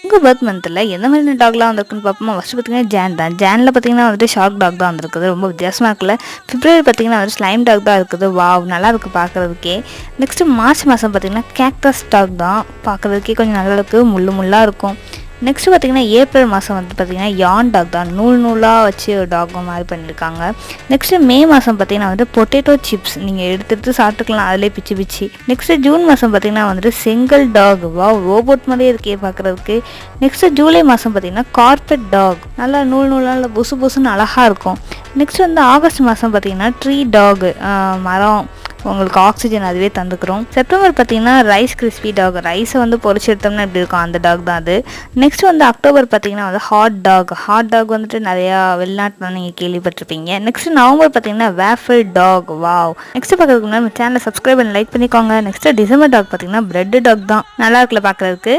உங்கள் பர்த் மந்தில் எந்த மாதிரி டாக்லாம் வந்திருக்குன்னு பார்ப்போமா. ஃபஸ்ட்டு பார்த்தீங்கன்னா ஜான் தான். ஜானில் பார்த்தீங்கன்னா வந்துட்டு ஷார்க் டாக் தான் வந்திருக்குது. ரொம்ப வித்தியாசமாக இருக்குல்ல. பிப்ரவரி பார்த்தீங்கன்னா வந்து ஸ்லைம் டாக் தான் இருக்குது. வாவ், நல்லா இருக்குது பார்க்குறதுக்கே. நெக்ஸ்ட்டு மார்ச் மாதம் பார்த்தீங்கன்னா கேக்டஸ் டாக் தான். பார்க்குறதுக்கே கொஞ்சம் நல்லா இருக்குது, முள்ளு முள்ளாக இருக்கும். நெக்ஸ்ட்டு பார்த்தீங்கன்னா ஏப்ரல் மாதம் வந்து பார்த்திங்கன்னா யான் டாக் தான். நூலாக வச்சு ஒரு டாக் மாதிரி பண்ணியிருக்காங்க. நெக்ஸ்ட்டு மே மாதம் பார்த்திங்கன்னா வந்து பொட்டேட்டோ சிப்ஸ் நீங்கள் எடுத்து சாப்பிட்டுக்கலாம், அதிலே பிச்சு பிச்சு. நெக்ஸ்ட்டு ஜூன் மாதம் பார்த்திங்கன்னா வந்துட்டு செங்கல் டாக். வாவ், ரோபோட் மாதிரியே இருக்கே பார்க்குறதுக்கு. நெக்ஸ்ட்டு ஜூலை மாதம் பார்த்திங்கன்னா கார்பெட் டாக். நல்லா நூலாக புசு புசுன்னு அழகாக இருக்கும். நெக்ஸ்ட் வந்து ஆகஸ்ட் மாதம் பார்த்திங்கன்னா ட்ரீ டாக், மரம், உங்களுக்கு ஆக்சிஜன் அதுவே தந்துக்கிறோம். செப்டம்பர் பார்த்தீங்கன்னா ரைஸ் கிறிஸ்பி டாக். ரைஸை வந்து பொரிச்சு எடுத்தோம்னா எப்படி இருக்கும், அந்த டாக் தான் அது. நெக்ஸ்ட் வந்து அக்டோபர் பார்த்தீங்கன்னா வந்து ஹாட் டாக் வந்துட்டு நிறையா வெளிநாட்டில் நீங்கள் கேள்விப்பட்டிருப்பீங்க. நெக்ஸ்ட் நவம்பர் பார்த்தீங்கன்னா வேஃபிள் டாக். வாவ். நெக்ஸ்ட் பார்க்கறதுக்கு முன்னாடி சேனலை சப்ஸ்கிரைப் பண்ணி லைக் பண்ணிக்கோங்க. நெக்ஸ்ட் டிசம்பர் டாக் பார்த்தீங்கன்னா பிரெட் டாக் தான். நல்லா இருக்குல்ல பார்க்குறதுக்கு.